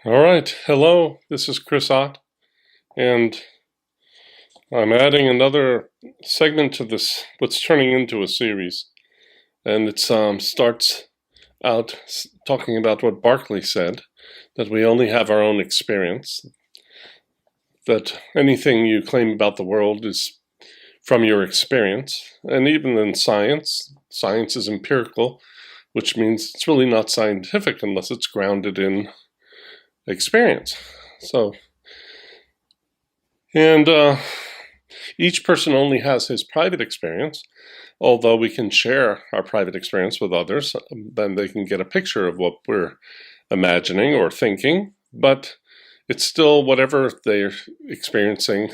All right, hello, this is Chris Ott, and I'm adding another segment to this, what's turning into a series. And it starts out talking about what Berkeley said, that we only have our own experience, that anything you claim about the world is from your experience. And even in science, science is empirical, which means it's really not scientific unless it's grounded in experience. And each person only has his private experience, although we can share our private experience with others, then they can get a picture of what we're imagining or thinking, but it's still whatever they're experiencing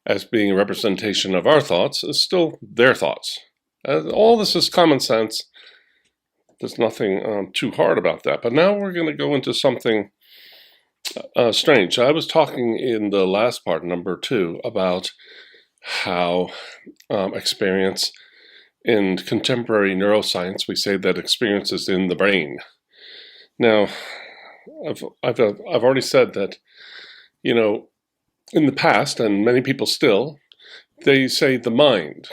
as being a representation of our thoughts is still their thoughts. All this is common sense. There's nothing too hard about that. But now we're going to go into something strange. I was talking in the last part, number 2, about how experience in contemporary neuroscience, we say that experience is in the brain. Now, I've already said that, in the past, and many people still, they say the mind.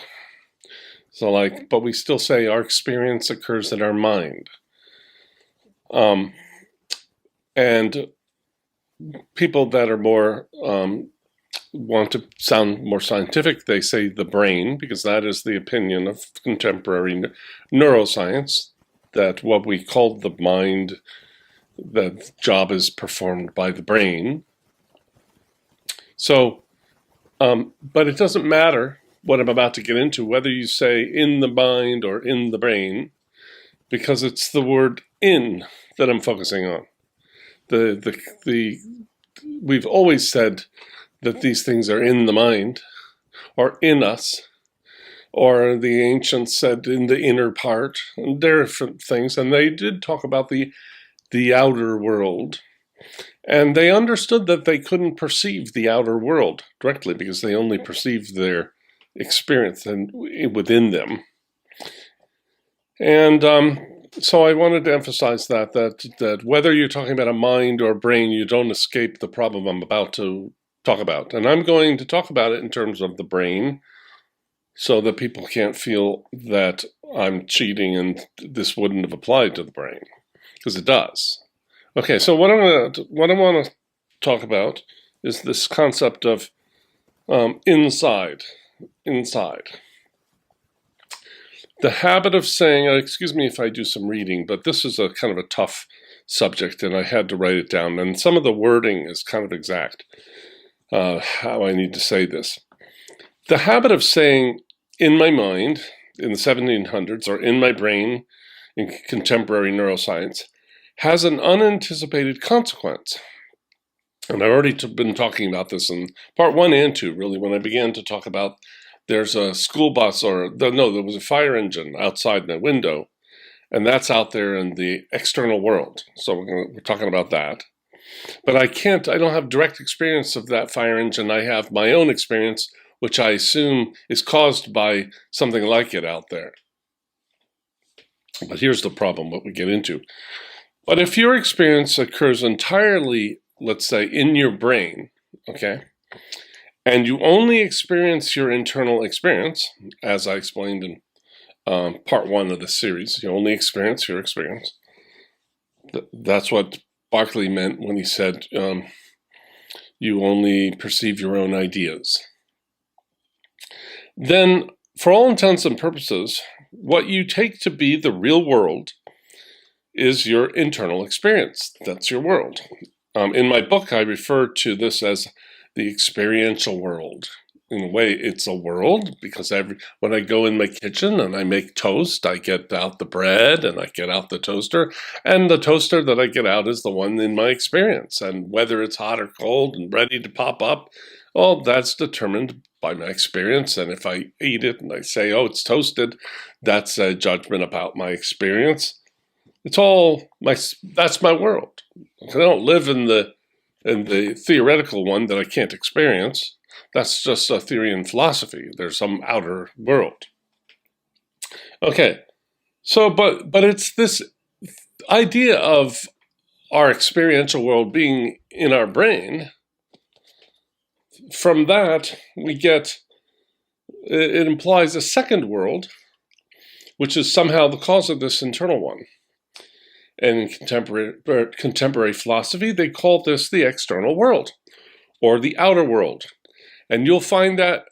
So but we still say our experience occurs in our mind. And people that are more want to sound more scientific, they say the brain, because that is the opinion of contemporary neuroscience, that what we call the mind, the job is performed by the brain. So, but it doesn't matter what I'm about to get into, whether you say in the mind or in the brain, because it's the word in that I'm focusing on. We've always said that these things are in the mind, or in us, or the ancients said in the inner part, and different things, and they did talk about the outer world. And they understood that they couldn't perceive the outer world directly because they only perceived their experience within them. And so I wanted to emphasize that whether you're talking about a mind or a brain, you don't escape the problem I'm about to talk about. And I'm going to talk about it in terms of the brain so that people can't feel that I'm cheating and this wouldn't have applied to the brain, because it does. Okay, so what I want to talk about is this concept of inside. The habit of saying, excuse me if I do some reading, but this is a kind of a tough subject and I had to write it down, and some of the wording is kind of exact, how I need to say this. The habit of saying in my mind in the 1700s, or in my brain in contemporary neuroscience, has an unanticipated consequence. And I've already been talking about this in part 1 and 2, really, when I began to talk about there's a school bus, there was a fire engine outside my window, and that's out there in the external world. So we're talking about that. But I don't have direct experience of that fire engine. I have my own experience, which I assume is caused by something like it out there. But here's the problem, what we get into. But if your experience occurs entirely, let's say, in your brain, okay, and you only experience your internal experience, as I explained in part 1 of the series, you only experience your experience. That's what Berkeley meant when he said you only perceive your own ideas. Then, for all intents and purposes, what you take to be the real world is your internal experience. That's your world. In my book, I refer to this as the experiential world. In a way, it's a world, because when I go in my kitchen and I make toast, I get out the bread and I get out the toaster, and the toaster that I get out is the one in my experience. And whether it's hot or cold and ready to pop up, well, that's determined by my experience. And if I eat it and I say, oh, it's toasted, that's a judgment about my experience. That's my world. I don't live in the theoretical one that I can't experience. That's just a theory in philosophy. There's some outer world. Okay, so but it's this idea of our experiential world being in our brain, from that we get, it implies a second world, which is somehow the cause of this internal one. And in contemporary philosophy, they call this the external world, or the outer world. And you'll find that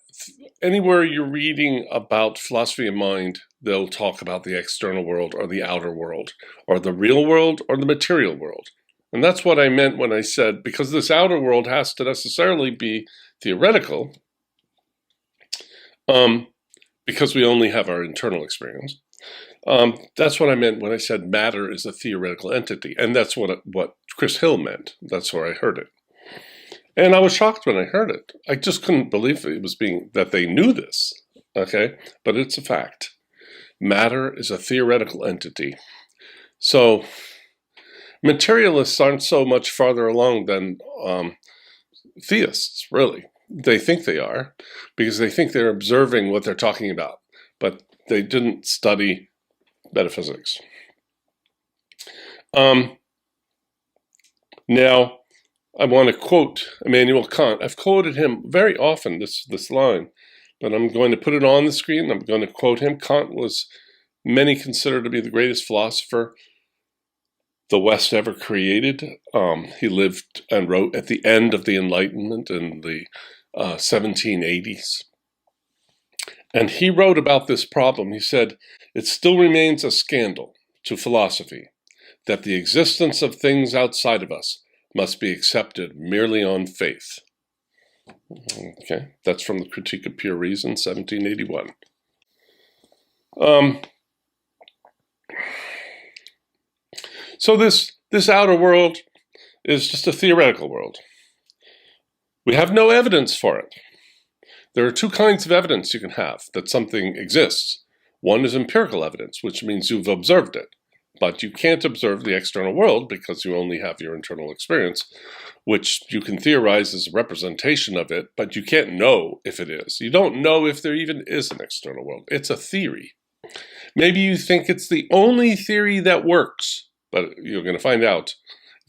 anywhere you're reading about philosophy of mind, they'll talk about the external world or the outer world, or the real world or the material world. And that's what I meant when I said, because this outer world has to necessarily be theoretical, because we only have our internal experience. That's what I meant when I said matter is a theoretical entity. And that's what Chris Hill meant. That's where I heard it. And I was shocked when I heard it. I just couldn't believe that they knew this. Okay? But it's a fact. Matter is a theoretical entity. So materialists aren't so much farther along than theists, really. They think they are, because they think they're observing what they're talking about, but they didn't study metaphysics. Now, I want to quote Immanuel Kant. I've quoted him very often, this line, but I'm going to put it on the screen. I'm going to quote him. Kant was many consider to be the greatest philosopher the West ever created. He lived and wrote at the end of the Enlightenment in the 1780s. And he wrote about this problem. He said, "It still remains a scandal to philosophy that the existence of things outside of us must be accepted merely on faith." Okay, that's from the Critique of Pure Reason, 1781. So this outer world is just a theoretical world. We have no evidence for it. There are two kinds of evidence you can have that something exists. One is empirical evidence, which means you've observed it. But you can't observe the external world because you only have your internal experience, which you can theorize as a representation of it, but you can't know if it is. You don't know if there even is an external world. It's a theory. Maybe you think it's the only theory that works, but you're going to find out,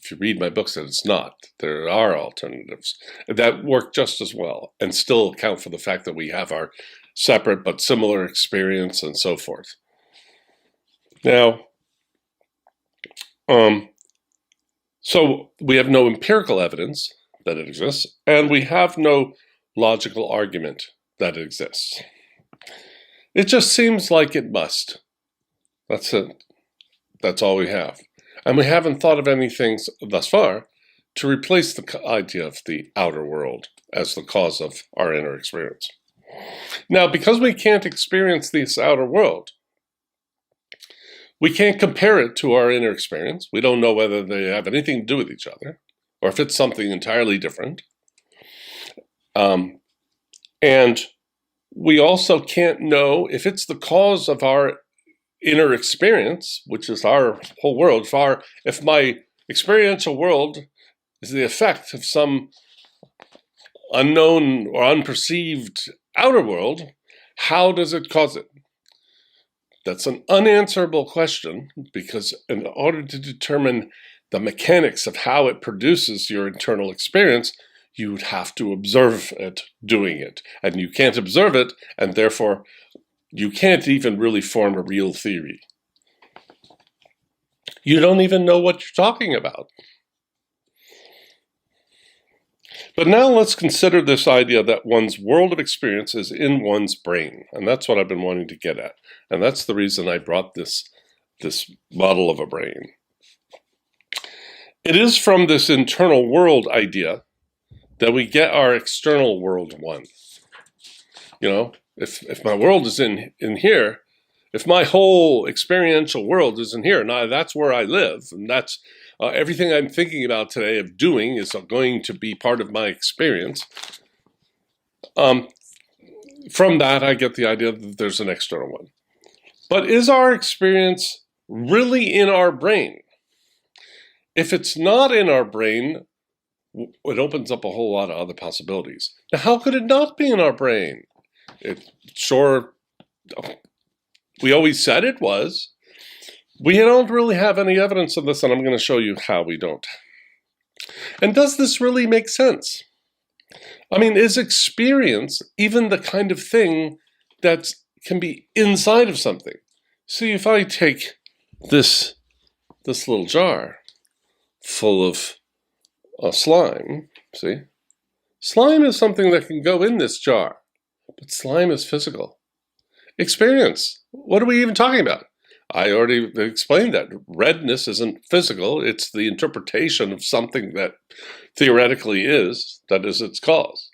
if you read my books, that it's not. There are alternatives that work just as well and still account for the fact that we have our separate but similar experience and so forth. Now, so we have no empirical evidence that it exists, and we have no logical argument that it exists. It just seems like it must. That's it. That's all we have. And we haven't thought of anything thus far to replace the idea of the outer world as the cause of our inner experience. Now, because we can't experience this outer world, we can't compare it to our inner experience. We don't know whether they have anything to do with each other, or if it's something entirely different. And we also can't know if it's the cause of our inner experience, which is our whole world. If my experiential world is the effect of some unknown or unperceived outer world, how does it cause it? That's an unanswerable question, because in order to determine the mechanics of how it produces your internal experience, you would have to observe it doing it. And you can't observe it, and therefore you can't even really form a real theory. You don't even know what you're talking about. But now let's consider this idea that one's world of experience is in one's brain. And that's what I've been wanting to get at. And that's the reason I brought this model of a brain. It is from this internal world idea that we get our external world one. You know, if my world is in here, if my whole experiential world is in here, now that's where I live, and that's everything I'm thinking about today of doing is going to be part of my experience. From that, I get the idea that there's an external one. But is our experience really in our brain? If it's not in our brain, it opens up a whole lot of other possibilities. Now, how could it not be in our brain? We always said it was, We don't really have any evidence of this, and I'm going to show you how we don't. And does this really make sense? I mean, is experience even the kind of thing that can be inside of something? See, if I take this little jar full of slime, see? Slime is something that can go in this jar, but slime is physical. Experience, what are we even talking about? I already explained that. Redness isn't physical, it's the interpretation of something that theoretically is, that is its cause.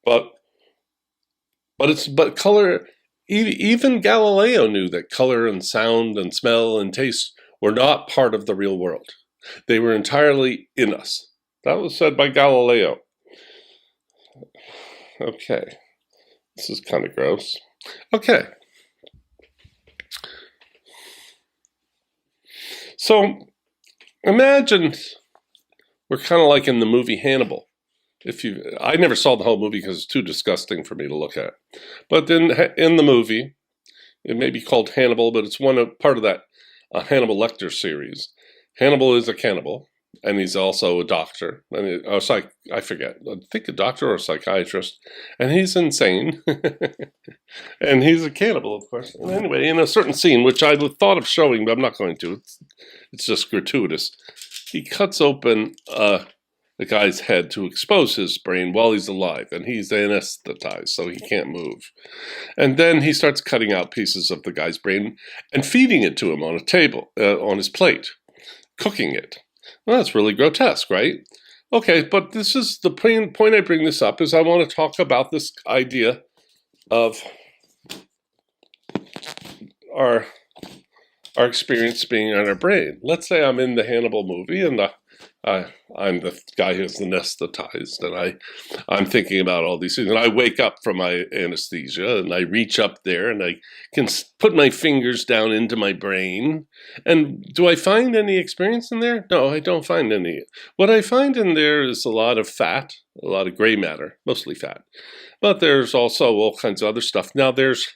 But color, even Galileo knew that color and sound and smell and taste were not part of the real world. They were entirely in us. That was said by Galileo. Okay, this is kind of gross. Okay. So imagine we're kind of like in the movie Hannibal. I never saw the whole movie because it's too disgusting for me to look at. But in the movie, it may be called Hannibal, but it's part of that Hannibal Lecter series. Hannibal is a cannibal, and he's also a doctor. I forget. I think a doctor or a psychiatrist. And he's insane. And he's a cannibal, of course. And anyway, in a certain scene, which I thought of showing, but I'm not going to. It's just gratuitous. He cuts open the guy's head to expose his brain while he's alive, and he's anesthetized, so he can't move. And then he starts cutting out pieces of the guy's brain and feeding it to him on a table, on his plate, cooking it. Well, that's really grotesque, right? Okay, but this is the point I bring this up is I want to talk about this idea of our experience being in our brain. Let's say I'm in the Hannibal movie and I'm the guy who's anesthetized, and I'm thinking about all these things, and I wake up from my anesthesia, and I reach up there, and I can put my fingers down into my brain, and do I find any experience in there? No, I don't find any. What I find in there is a lot of fat, a lot of gray matter, mostly fat, but there's also all kinds of other stuff. Now, there's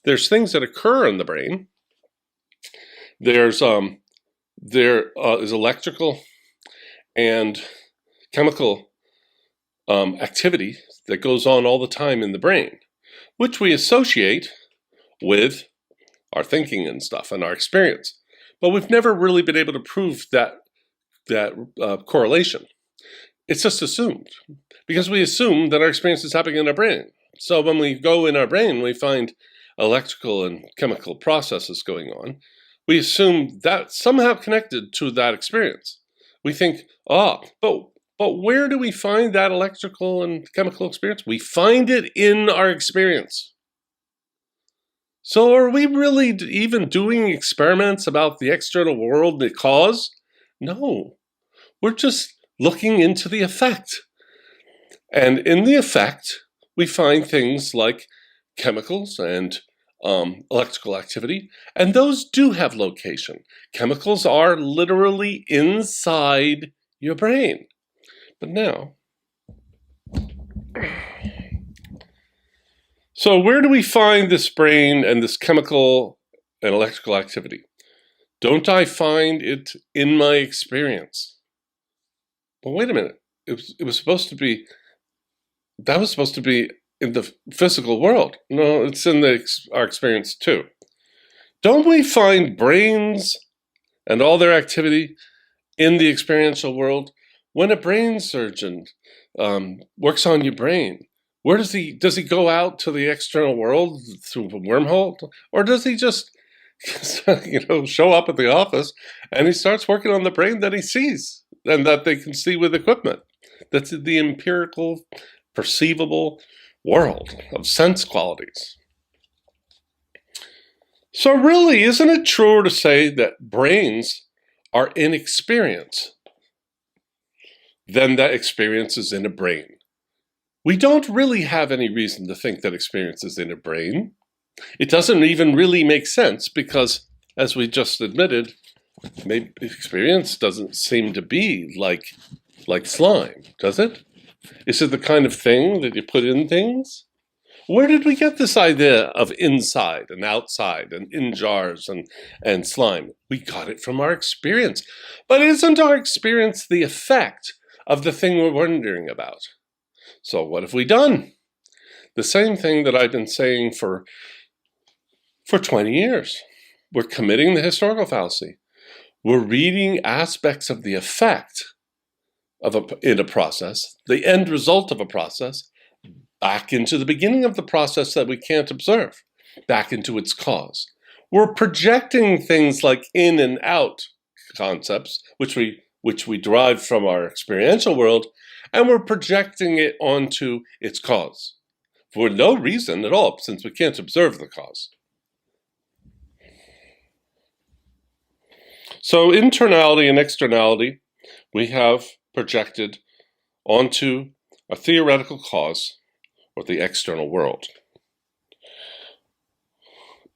things that occur in the brain. There is electrical and chemical activity that goes on all the time in the brain, which we associate with our thinking and stuff and our experience. But we've never really been able to prove that correlation. It's just assumed, because we assume that our experience is happening in our brain. So when we go in our brain, we find electrical and chemical processes going on. We assume that's somehow connected to that experience. We think, but where do we find that electrical and chemical experience? We find it in our experience. So are we really even doing experiments about the external world, the cause? No, we're just looking into the effect. And in the effect, we find things like chemicals and electrical activity, and those do have location. Chemicals are literally inside your brain. But now, so where do we find this brain and this chemical and electrical activity? Don't I find it in my experience? Well, wait a minute. It was supposed to be, that was supposed to be in the physical world. No, it's in our experience too. Don't we find brains and all their activity in the experiential world? When a brain surgeon works on your brain, where does he go out to the external world through a wormhole, or does he just show up at the office and he starts working on the brain that he sees and that they can see with equipment? That's the empirical, perceivable world of sense qualities. So really, isn't it truer to say that brains are in experience than that experience is in a brain? We don't really have any reason to think that experience is in a brain. It doesn't even really make sense because, as we just admitted, maybe experience doesn't seem to be like slime, does it? Is it the kind of thing that you put in things? Where did we get this idea of inside and outside and in jars and slime? We got it from our experience. But isn't our experience the effect of the thing we're wondering about? So what have we done? The same thing that I've been saying for 20 years. We're committing the historical fallacy. We're reading aspects of the effect in a process, the end result of a process, back into the beginning of the process that we can't observe, back into its cause. We're projecting things like in and out concepts, which we derive from our experiential world, and we're projecting it onto its cause for no reason at all, since we can't observe the cause. So internality and externality, we have projected onto a theoretical cause, or the external world.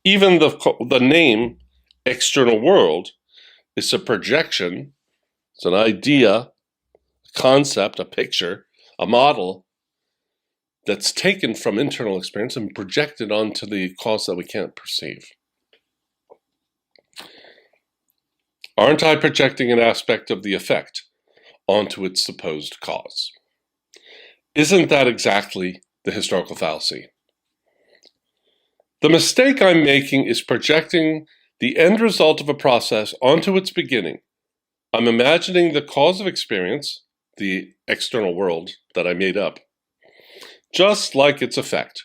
Even the name external world is a projection, it's an idea, a concept, a picture, a model that's taken from internal experience and projected onto the cause that we can't perceive. Aren't I projecting an aspect of the effect onto its supposed cause? Isn't that exactly the historical fallacy? The mistake I'm making is projecting the end result of a process onto its beginning. I'm imagining the cause of experience, the external world that I made up, just like its effect,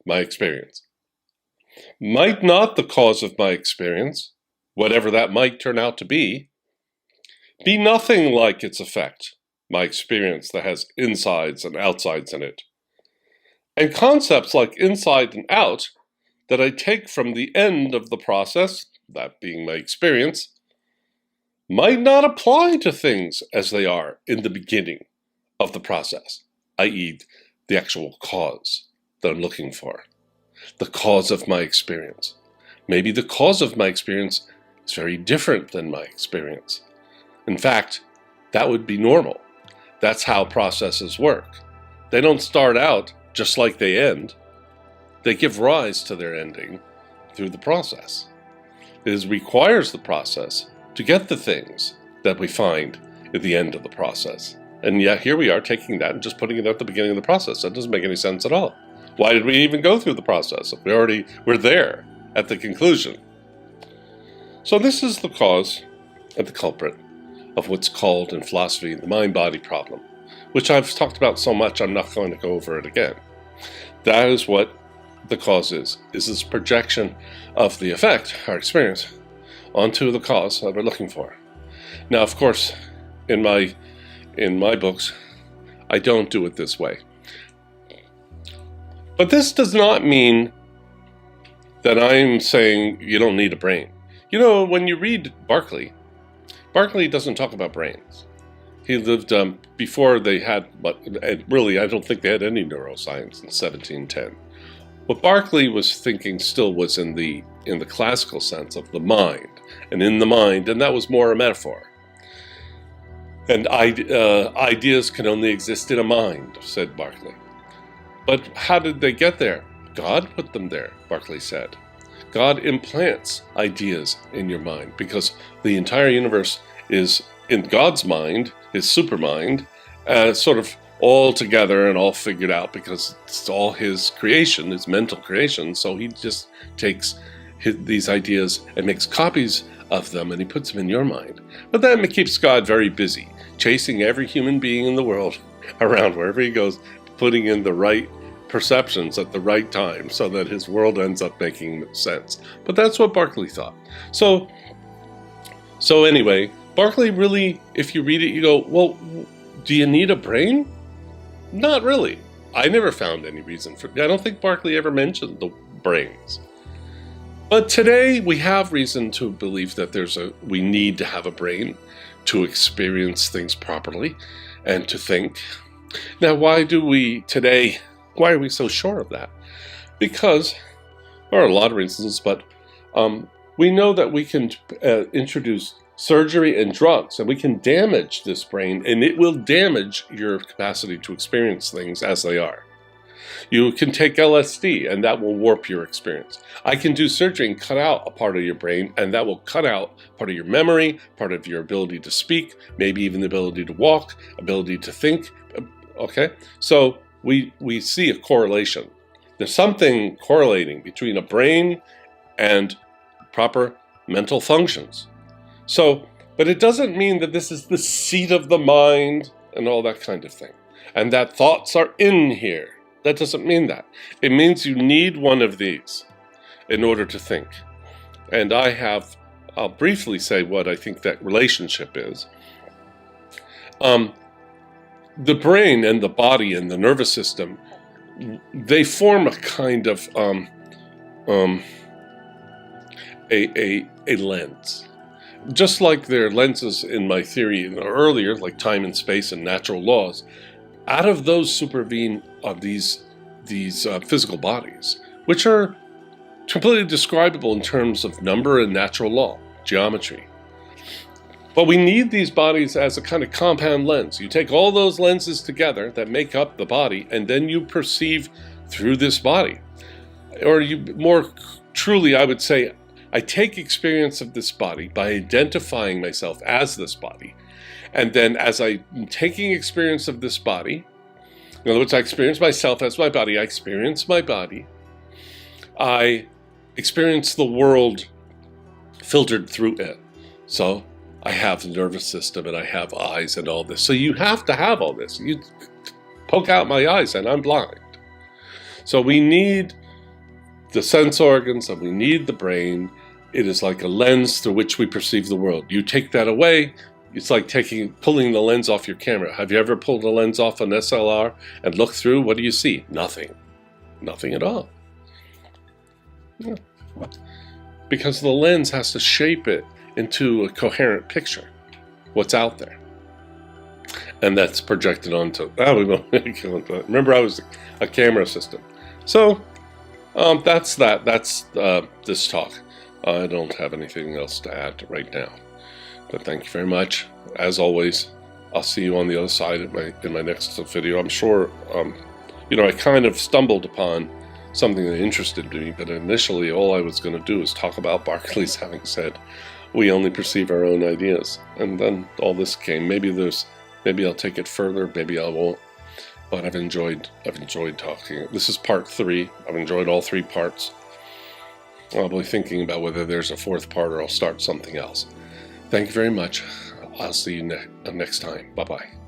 my experience. Might not the cause of my experience, whatever that might turn out to be nothing like its effect, my experience that has insides and outsides in it. And concepts like inside and out that I take from the end of the process, that being my experience, might not apply to things as they are in the beginning of the process, i.e. the actual cause that I'm looking for, the cause of my experience. Maybe the cause of my experience is very different than my experience. In fact, that would be normal. That's how processes work. They don't start out just like they end. They give rise to their ending through the process. It requires the process to get the things that we find at the end of the process. And yet here we are taking that and just putting it at the beginning of the process. That doesn't make any sense at all. Why did we even go through the process if we're there at the conclusion? So this is the cause and the culprit of what's called in philosophy the mind-body problem, which I've talked about so much I'm not going to go over it again. That is what the cause is this projection of the effect, our experience, onto the cause that we're looking for. Now, of course, in my books, I don't do it this way. But this does not mean that I'm saying you don't need a brain. You know, when you read Berkeley doesn't talk about brains. He lived before they had, really, I don't think they had any neuroscience in 1710. What Berkeley was thinking still was in the classical sense of the mind, and in the mind, and that was more a metaphor. And ideas can only exist in a mind, said Berkeley. But how did they get there? God put them there, Berkeley said. God implants ideas in your mind because the entire universe is in God's mind, his supermind, sort of all together and all figured out because it's all his creation, his mental creation. So he just takes these ideas and makes copies of them and he puts them in your mind. But then it keeps God very busy, chasing every human being in the world around wherever he goes, putting in the right perceptions at the right time so that his world ends up making sense. But that's what Berkeley thought. So anyway, Berkeley really, if you read it, you go, well, do you need a brain? Not really. I never found any reason for it. I don't think Berkeley ever mentioned the brains. But today we have reason to believe that we need to have a brain to experience things properly and to think. Now, why are we so sure of that? Because there are a lot of reasons, but we know that we can introduce surgery and drugs, and we can damage this brain, and it will damage your capacity to experience things as they are. You can take LSD, and that will warp your experience. I can do surgery and cut out a part of your brain, and that will cut out part of your memory, part of your ability to speak, maybe even the ability to walk, ability to think. Okay? So we see a correlation. There's something correlating between a brain and proper mental functions. So, but it doesn't mean that this is the seat of the mind and all that kind of thing, and that thoughts are in here. That doesn't mean that. It means you need one of these in order to think. And I'll briefly say what I think that relationship is. The brain and the body and the nervous system, they form a kind of a lens. Just like there are lenses in my theory earlier, like time and space and natural laws, out of those supervene these physical bodies, which are completely describable in terms of number and natural law, geometry. But we need these bodies as a kind of compound lens. You take all those lenses together that make up the body, and then you perceive through this body. Or more truly, I would say, I take experience of this body by identifying myself as this body. And then as I'm taking experience of this body, in other words, I experience myself as my body, I experience my body, I experience the world filtered through it. So I have the nervous system and I have eyes and all this. So you have to have all this. You poke out my eyes and I'm blind. So we need the sense organs and we need the brain. It is like a lens through which we perceive the world. You take that away, it's like pulling the lens off your camera. Have you ever pulled a lens off an SLR and looked through? What do you see? Nothing. Nothing at all. Yeah. Because the lens has to shape it into a coherent picture, what's out there. And that's projected onto, remember I was a camera assistant. So that's that. That's this talk. I don't have anything else to add right now. But thank you very much. As always, I'll see you on the other side in my next video. I'm sure, I kind of stumbled upon something that interested me, but initially all I was going to do is talk about Berkeley's having said, we only perceive our own ideas. And then all this came. Maybe I'll take it further, maybe I won't. But I've enjoyed talking. This is part 3. I've enjoyed all 3 parts. I'll be thinking about whether there's a 4th part or I'll start something else. Thank you very much. I'll see you next time. Bye-bye.